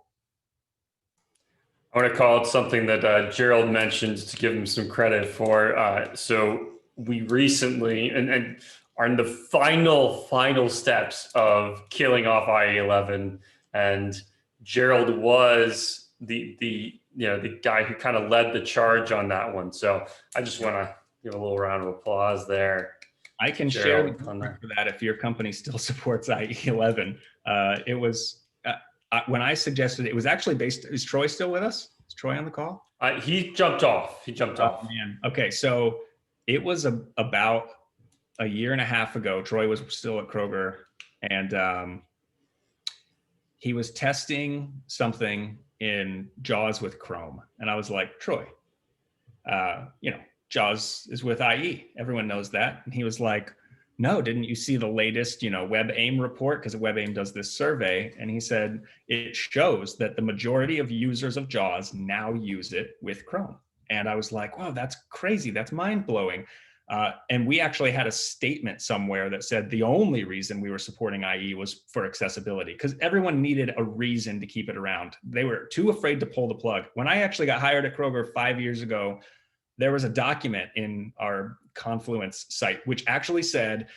B: I want to call it something that Gerald mentioned to give him some credit for. So we recently and are in the final steps of killing off IE11, and Gerald was the guy who kind of led the charge on that one. So I just want to give a little round of applause there.
A: I can share the credit for that if your company still supports IE11. It was when I suggested it was actually based. Is Troy still with us? Is Troy on the call?
B: He jumped off.
A: Oh, man. Okay, so it was about a year and a half ago. Troy was still at Kroger, and he was testing something in JAWS with Chrome. And I was like, Troy, JAWS is with IE. Everyone knows that. And he was like, no, didn't you see the latest, WebAIM report? Because WebAIM does this survey. And he said, it shows that the majority of users of JAWS now use it with Chrome. And I was like, wow, that's crazy. That's mind blowing. And we actually had a statement somewhere that said the only reason we were supporting IE was for accessibility, because everyone needed a reason to keep it around. They were too afraid to pull the plug. When I actually got hired at Kroger 5 years ago, there was a document in our Confluence site which actually said,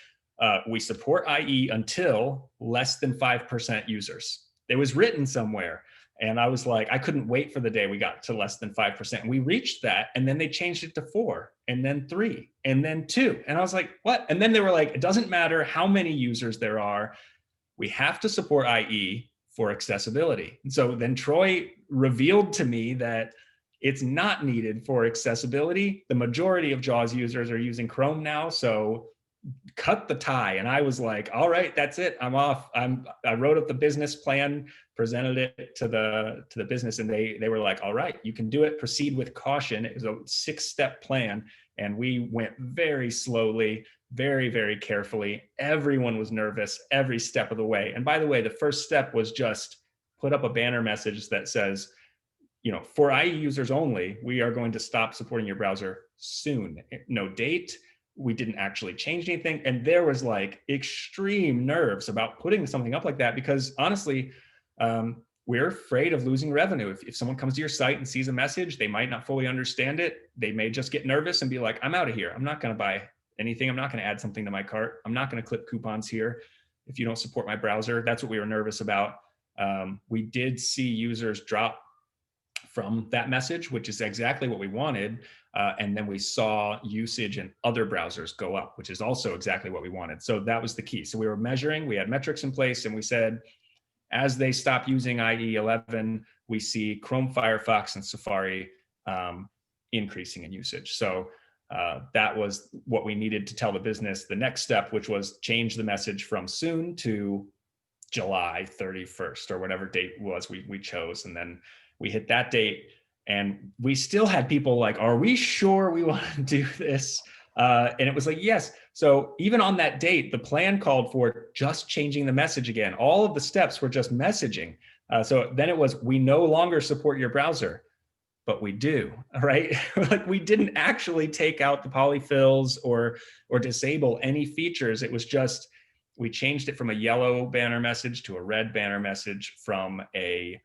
A: we support IE until less than 5% users. It was written somewhere. And I was like, I couldn't wait for the day we got to less than 5%. And we reached that, and then they changed it to 4, and then 3, and then 2. And I was like, what? And then they were like, it doesn't matter how many users there are, we have to support IE for accessibility. And so then Troy revealed to me that it's not needed for accessibility. The majority of JAWS users are using Chrome now, so cut the tie. And I was like, all right, that's it. I'm off. I wrote up the business plan, presented it to the business, and they were like, all right, you can do it. Proceed with caution. It was a 6-step plan, and we went very slowly, very, very carefully. Everyone was nervous every step of the way. And by the way, the first step was just put up a banner message that says, for IE users only, we are going to stop supporting your browser soon. No date. We didn't actually change anything. And there was like extreme nerves about putting something up like that, because honestly, we're afraid of losing revenue. If someone comes to your site and sees a message, they might not fully understand it. They may just get nervous and be like, I'm out of here. I'm not going to buy anything. I'm not going to add something to my cart. I'm not going to clip coupons here if you don't support my browser. That's what we were nervous about. We did see users drop from that message, which is exactly what we wanted. And then we saw usage in other browsers go up, which is also exactly what we wanted. So that was the key. So we were measuring, we had metrics in place, and we said, as they stop using IE11, we see Chrome, Firefox, and Safari increasing in usage. So that was what we needed to tell the business. The next step, which was change the message from soon to July 31st or whatever date was we chose. And then we hit that date, and we still had people like, are we sure we want to do this? And it was like, yes. So even on that date, the plan called for just changing the message again. All of the steps were just messaging. So then it was, we no longer support your browser, but we do, right? Like we didn't actually take out the polyfills or disable any features. It was just, we changed it from a yellow banner message to a red banner message, from a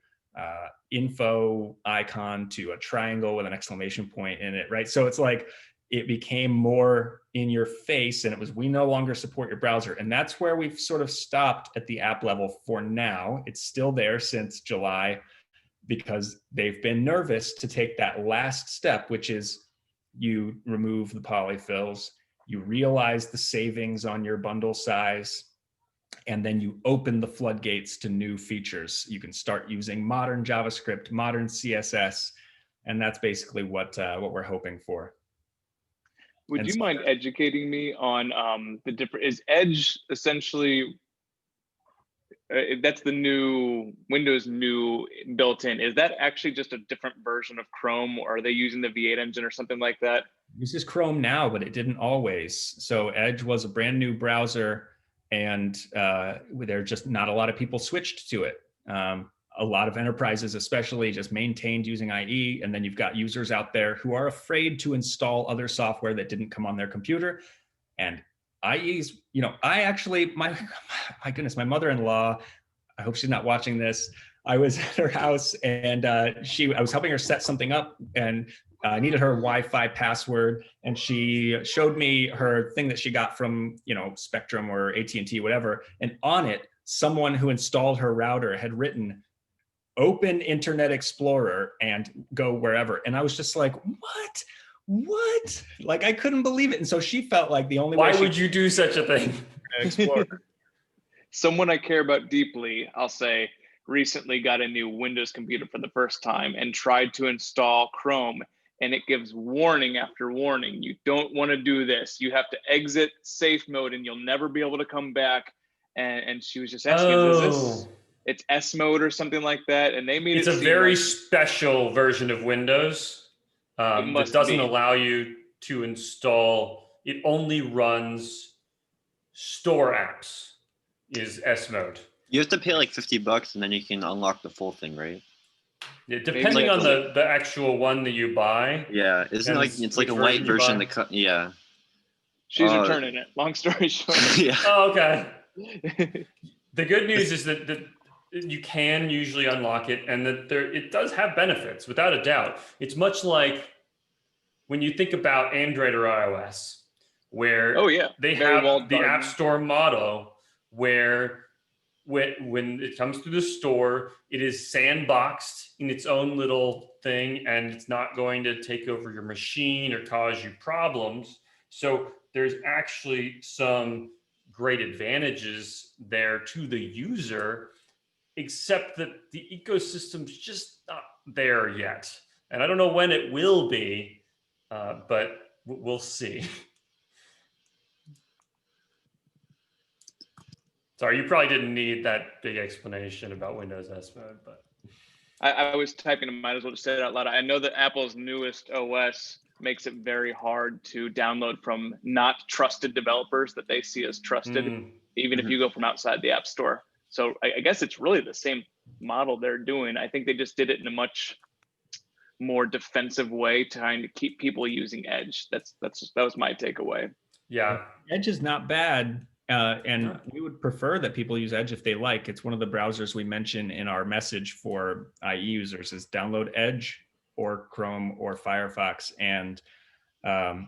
A: info icon to a triangle with an exclamation point in it, right? So it's like, it became more in your face, and it was, we no longer support your browser. And that's where we've sort of stopped at the app level for now. It's still there since July, because they've been nervous to take that last step, which is you remove the polyfills, you realize the savings on your bundle size, and then you open the floodgates to new features. You can start using modern JavaScript, modern CSS, and that's basically what we're hoping for.
C: Would
A: And
C: you
A: so
C: mind educating me on the different, is Edge essentially, that's the new Windows new built-in, is that actually just a different version of Chrome, or are they using the V8 engine or something like that?
A: This is Chrome now, but it didn't always. So Edge was a brand new browser, and there just not a lot of people switched to it. A lot of enterprises especially just maintained using IE, and then you've got users out there who are afraid to install other software that didn't come on their computer. And IE's, I actually, my goodness, my mother-in-law, I hope she's not watching this. I was at her house, and I was helping her set something up, and I needed her Wi-Fi password, and she showed me her thing that she got from, Spectrum or AT&T, whatever. And on it, someone who installed her router had written, "Open Internet Explorer and go wherever." And I was just like, what? Like, I couldn't believe it. And so she felt like the only way.
B: Why would you do such a thing?
A: Explorer.
C: Someone I care about deeply, I'll say, recently got a new Windows computer for the first time and tried to install Chrome, and it gives warning after warning. You don't want to do this. You have to exit safe mode and you'll never be able to come back. And she was just asking, is this, it's S mode or something like that? And they made
B: it's
C: it
B: a very
C: like
B: special version of Windows that doesn't allow you to install. It only runs store apps, is S mode.
G: You have to pay like $50 and then you can unlock the full thing, right?
B: Yeah, depending on the actual one that you buy.
G: Yeah, isn't like it's like a light version that yeah.
C: She's returning it. Long story short.
G: Yeah.
B: Oh, okay. The good news is that you can usually unlock it, and that it does have benefits, without a doubt. It's much like when you think about Android or iOS, where they have the App Store motto, where when it comes to the store, it is sandboxed in its own little thing, and it's not going to take over your machine or cause you problems. So there's actually some great advantages there to the user, except that the ecosystem's just not there yet. And I don't know when it will be, but we'll see. Sorry, you probably didn't need that big explanation about Windows S mode, but.
C: I was typing, I might as well just say it out loud. I know that Apple's newest OS makes it very hard to download from not trusted developers that they see as trusted, even if you go from outside the App Store. So I guess it's really the same model they're doing. I think they just did it in a much more defensive way, trying to keep people using Edge. That was my takeaway.
B: Yeah,
A: Edge is not bad. And we would prefer that people use Edge if they like. It's one of the browsers we mention in our message for IE users is download Edge or Chrome or Firefox. And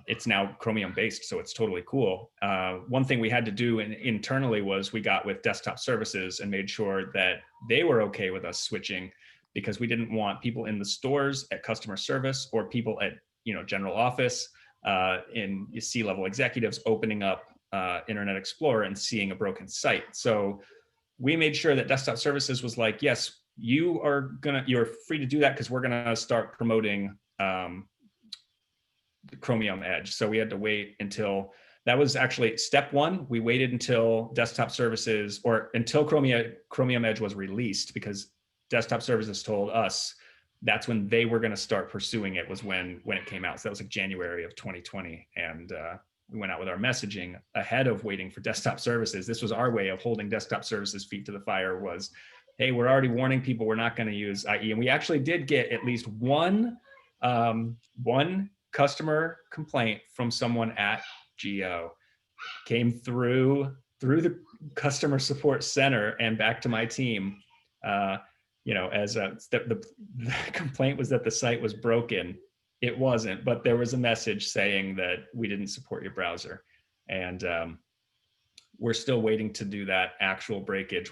A: it's now Chromium based, so it's totally cool. One thing we had to do internally was we got with desktop services and made sure that they were okay with us switching, because we didn't want people in the stores at customer service or people at general office in C-level executives opening up Internet Explorer and seeing a broken site. So we made sure that desktop services was like, yes, you're free to do that, because we're gonna start promoting Chromium Edge. So we had to wait until that was actually step one. We waited until desktop services, or until Chromium Edge was released, because desktop services told us that's when they were going to start pursuing it, was when it came out. So that was like January of 2020. And we went out with our messaging ahead of waiting for desktop services. This was our way of holding desktop services feet to the fire, was, hey, we're already warning people we're not going to use IE. And we actually did get at least one customer complaint from someone at Geo. Came through the customer support center and back to my team. As the complaint was that the site was broken. it wasn't, but there was a message saying that we didn't support your browser. And we're still waiting to do that actual breakage.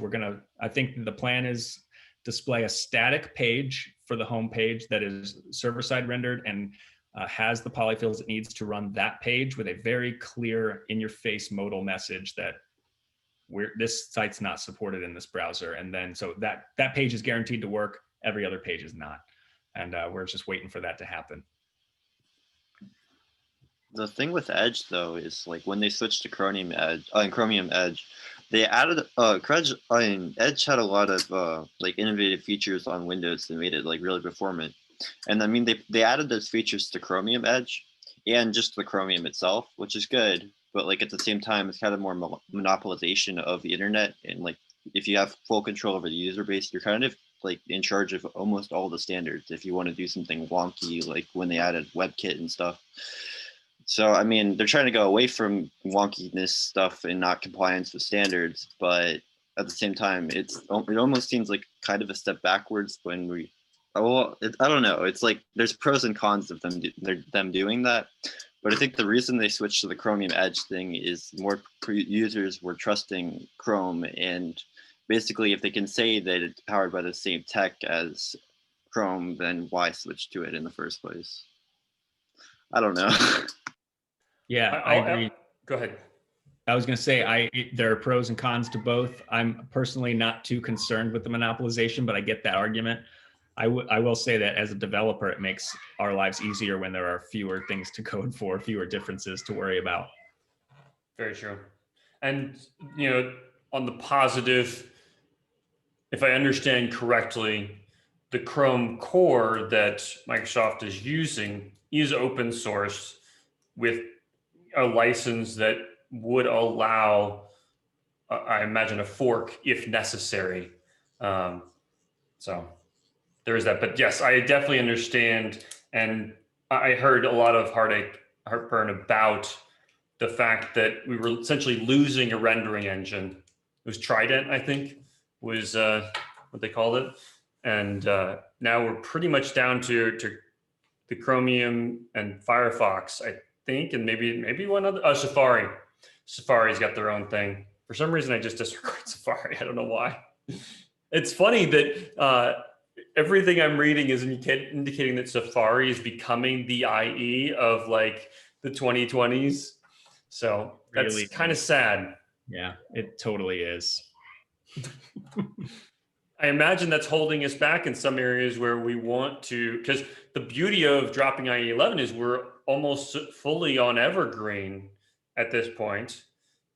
A: I think the plan is display a static page for the home page that is server-side rendered and has the polyfills it needs to run that page with a very clear in-your-face modal message that this site's not supported in this browser. And then so that page is guaranteed to work, every other page is not. And we're just waiting for that to happen.
G: The thing with Edge though is like when they switched to Chromium Edge, they added Edge had a lot of like innovative features on Windows that made it like really performant. And I mean they added those features to Chromium Edge and just the Chromium itself, which is good. But like at the same time, it's kind of more monopolization of the internet. And like if you have full control over the user base, you're kind of like in charge of almost all the standards if you want to do something wonky, like when they added WebKit and stuff. So, I mean, they're trying to go away from wonkiness stuff and not compliance with standards, but at the same time, it almost seems like kind of a step backwards when I don't know. It's like there's pros and cons of them doing that. But I think the reason they switched to the Chromium Edge thing is more users were trusting Chrome. And basically, if they can say that it's powered by the same tech as Chrome, then why switch to it in the first place? I don't know.
A: Yeah, I agree.
B: Go ahead.
A: I was going to say, there are pros and cons to both. I'm personally not too concerned with the monopolization, but I get that argument. I will say that as a developer, it makes our lives easier when there are fewer things to code for, fewer differences to worry about.
B: Very true. And, you know, on the positive, if I understand correctly, the Chrome core that Microsoft is using is open source with a license that would allow, I imagine, a fork if necessary. So there is that. But yes, I definitely understand. And I heard a lot of heartburn about the fact that we were essentially losing a rendering engine. It was Trident, I think, was what they called it. And now we're pretty much down to the Chromium and Firefox, I think, and maybe one other, Safari. Safari's got their own thing. For some reason, I just disregard Safari. I don't know why. It's funny that everything I'm reading is indicating that Safari is becoming the IE of like the 2020s. So that's really kind of sad.
A: Yeah, it totally is.
B: I imagine that's holding us back in some areas where we want to, because the beauty of dropping IE 11 is we're almost fully on Evergreen at this point.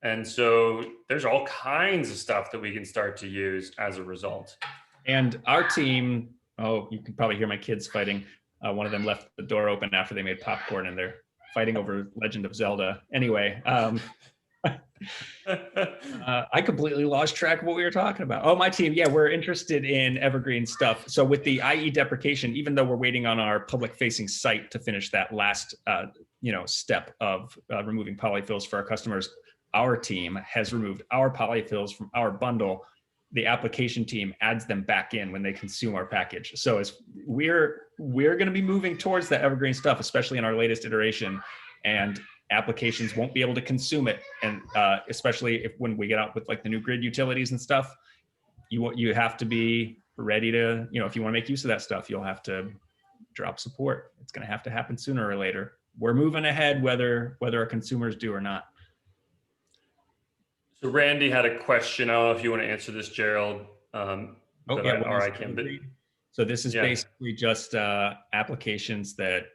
B: And so there's all kinds of stuff that we can start to use as a result.
A: And our team, you can probably hear my kids fighting. One of them left the door open after they made popcorn and they're fighting over Legend of Zelda. Anyway, I completely lost track of what we were talking about. Oh, my team. Yeah, we're interested in Evergreen stuff. So with the IE deprecation, even though we're waiting on our public facing site to finish that last step of removing polyfills for our customers, our team has removed our polyfills from our bundle. The application team adds them back in when they consume our package. So as we're going to be moving towards that Evergreen stuff, especially in our latest iteration, and applications won't be able to consume it. And especially when we get out with like the new grid utilities and stuff, you have to be ready to, if you want to make use of that stuff, you'll have to drop support. It's going to have to happen sooner or later. We're moving ahead, whether our consumers do or not. So
B: Randy had a question. I don't know if you want to answer this, Gerald. I can. But
A: so this is basically just applications that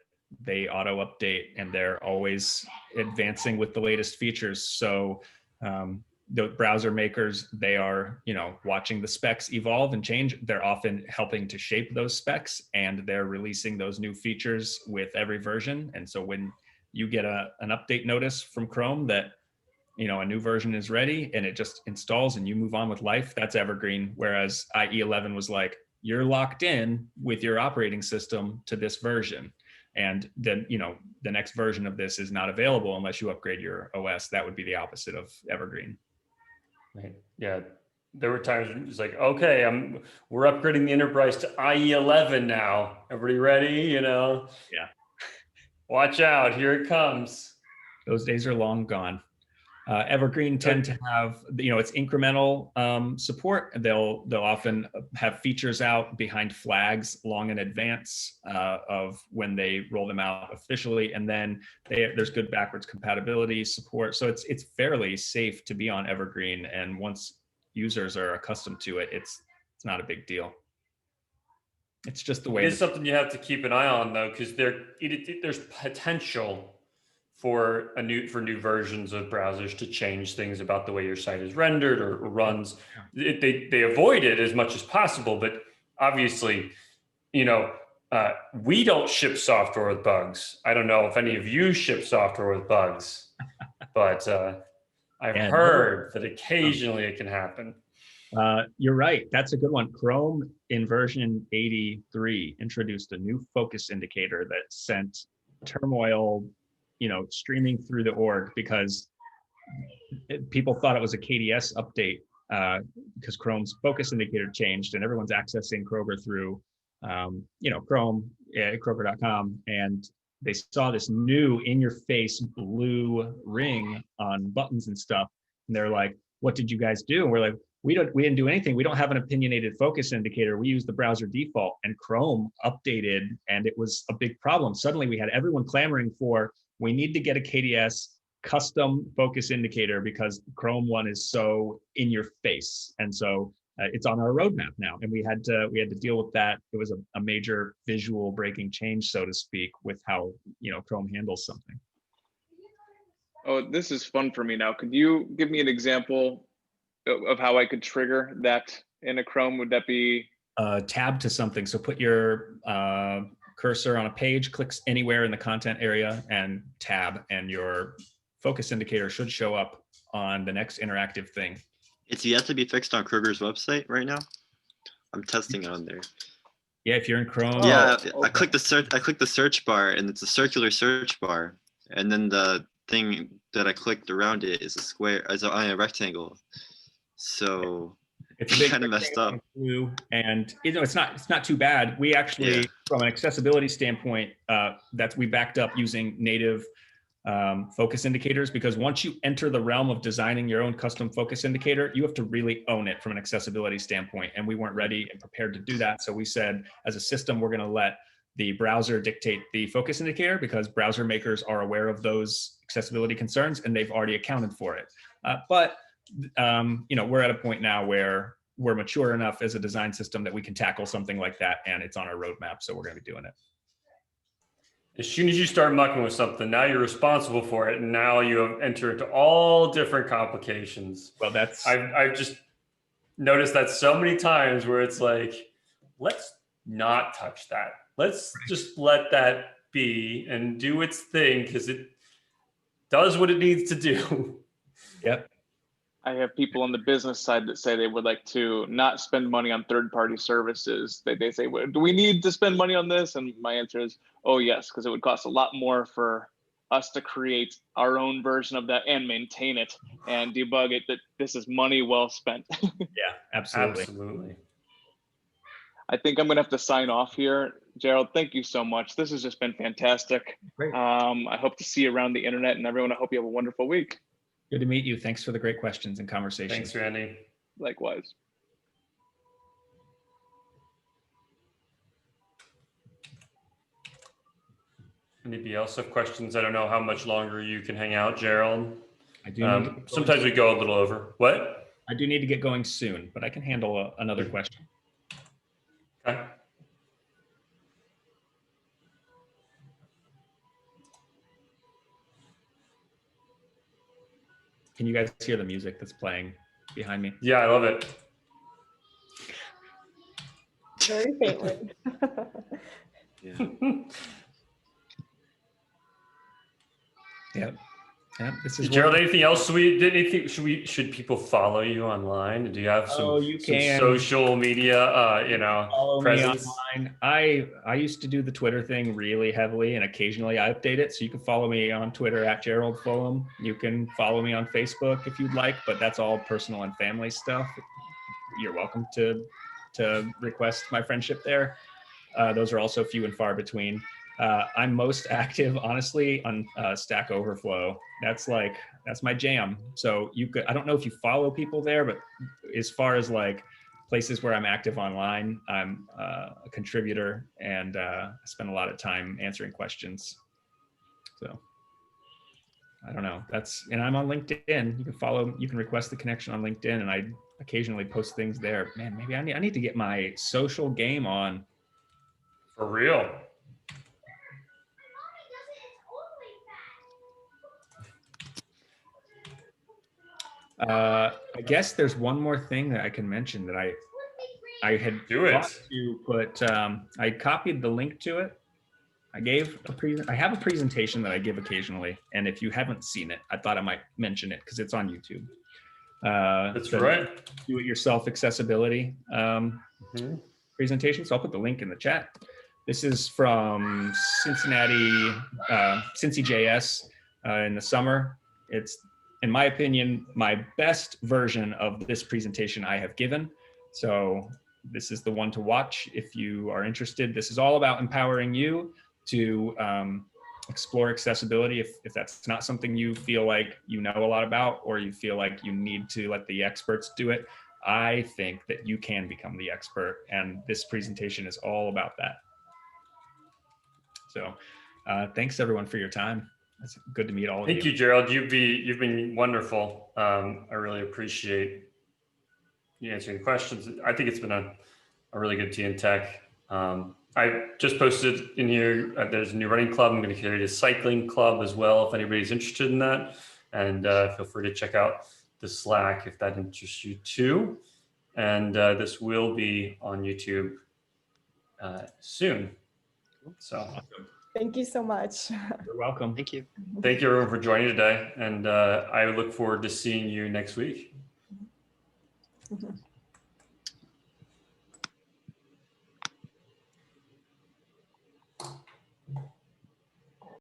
A: they auto update and they're always advancing with the latest features. So the browser makers, they are, watching the specs evolve and change. They're often helping to shape those specs and they're releasing those new features with every version. And so when you get an update notice from Chrome that, a new version is ready and it just installs and you move on with life, that's Evergreen. Whereas IE 11 was like, you're locked in with your operating system to this version. And then, the next version of this is not available unless you upgrade your OS. That would be the opposite of Evergreen.
B: Right. Yeah. There were times it's like, okay, we're upgrading the enterprise to IE 11 now. Everybody ready?
A: Yeah.
B: Watch out, here it comes.
A: Those days are long gone. Evergreen tend to have, it's incremental support. They'll often have features out behind flags long in advance of when they roll them out officially, and then there's good backwards compatibility support. So it's fairly safe to be on Evergreen, and once users are accustomed to it, it's not a big deal. It's just the way.
B: It is something you have to keep an eye on, though, because there's potential for new versions of browsers to change things about the way your site is rendered or runs. They avoid it as much as possible, but obviously, we don't ship software with bugs. I don't know if any of you ship software with bugs, but I've heard that occasionally it can happen.
A: You're right. That's a good one. Chrome in version 83 introduced a new focus indicator that sent turmoil, streaming through the org because people thought it was a KDS update because Chrome's focus indicator changed, and everyone's accessing Kroger through, Chrome, Kroger.com, and they saw this new in-your-face blue ring on buttons and stuff, and they're like, "What did you guys do?" And we're like, we didn't do anything. We don't have an opinionated focus indicator. We use the browser default." And Chrome updated, and it was a big problem. Suddenly we had everyone clamoring for, we need to get a KDS custom focus indicator because Chrome one is so in your face. And so it's on our roadmap now. And we had to deal with that. It was a major visual breaking change, so to speak, with how, Chrome handles something.
C: Oh, this is fun for me now. Could you give me an example of how I could trigger that in a Chrome? Would that be?
A: Tab to something. So put your cursor on a page, clicks anywhere in the content area, and tab, and your focus indicator should show up on the next interactive thing.
G: It's yet to be fixed on Kroger's website right now. I'm testing it on there.
A: Yeah, if you're in Chrome.
G: Yeah, okay. I click the search bar, and it's a circular search bar, and then the thing that I clicked around it is a square, as a rectangle. So it's kind of messed up.
A: And it's not too bad. We actually, from an accessibility standpoint, we backed up using native focus indicators, because once you enter the realm of designing your own custom focus indicator, you have to really own it from an accessibility standpoint. And we weren't ready and prepared to do that. So we said, as a system, we're going to let the browser dictate the focus indicator, because browser makers are aware of those accessibility concerns and they've already accounted for it. But we're at a point now where we're mature enough as a design system that we can tackle something like that, and it's on our roadmap, so we're going to be doing it.
B: As soon as you start mucking with something, now you're responsible for it, and now you have entered into all different complications.
A: Well,
B: I've just noticed that so many times where it's like, let's not touch that. Let's just let that be and do its thing, because it does what it needs to do.
A: Yep.
C: I have people on the business side that say they would like to not spend money on third-party services. They say, well, do we need to spend money on this? And my answer is, oh yes, because it would cost a lot more for us to create our own version of that and maintain it and debug it. That this is money well spent.
A: Yeah, absolutely.
B: Absolutely.
C: I think I'm gonna have to sign off here. Gerald, thank you so much. This has just been fantastic.
A: Great.
C: I hope to see you around the internet, and everyone, I hope you have a wonderful week.
A: Good to meet you. Thanks for the great questions and conversation.
B: Thanks, Randy.
C: Likewise.
B: Anybody else have questions? I don't know how much longer you can hang out, Gerald.
A: I do.
B: Sometimes we go a little over. What?
A: I do need to get going soon, but I can handle another question.
B: Okay.
A: Can you guys hear the music that's playing behind me?
B: Yeah, I love it.
D: Very faintly.
A: Yep. Yeah, this is
B: Gerald, anything else? Should people follow you online? Do you have some social media,
A: follow
B: presence?
A: me online. I used to do the Twitter thing really heavily, and occasionally I update it. So you can follow me on Twitter at Gerald Fullam. You can follow me on Facebook if you'd like, but that's all personal and family stuff. You're welcome to request my friendship there. Those are also few and far between. I'm most active, honestly, on Stack Overflow. That's my jam. So I don't know if you follow people there, but as far as like places where I'm active online, I'm a contributor, and I spend a lot of time answering questions. So I don't know. And I'm on LinkedIn. You can request the connection on LinkedIn, and I occasionally post things there. Man, maybe I need to get my social game on.
B: For real.
A: I guess there's one more thing that I can mention that I had thought to put. I copied the link to it. I have a presentation that I give occasionally, and if you haven't seen it, I thought I might mention it because it's on YouTube.
B: That's right.
A: Do-it-yourself accessibility presentation. So I'll put the link in the chat. This is from Cincinnati, Cincy.js in the summer. It's, in my opinion, my best version of this presentation I have given. So this is the one to watch if you are interested. This is all about empowering you to explore accessibility if that's not something you feel like you know a lot about, or you feel like you need to let the experts do it. I think that you can become the expert, and this presentation is all about that. So thanks everyone for your time. It's good to meet all of you.
B: Thank you, Gerald. You've been wonderful. I really appreciate you answering the questions. I think it's been a really good tea and tech. I just posted in here, there's a new running club. I'm going to create a cycling club as well, if anybody's interested in that. And feel free to check out the Slack if that interests you too. And this will be on YouTube soon. So
D: thank you so much.
A: You're welcome.
G: Thank you.
B: Thank you everyone for joining today. And I look forward to seeing you next week.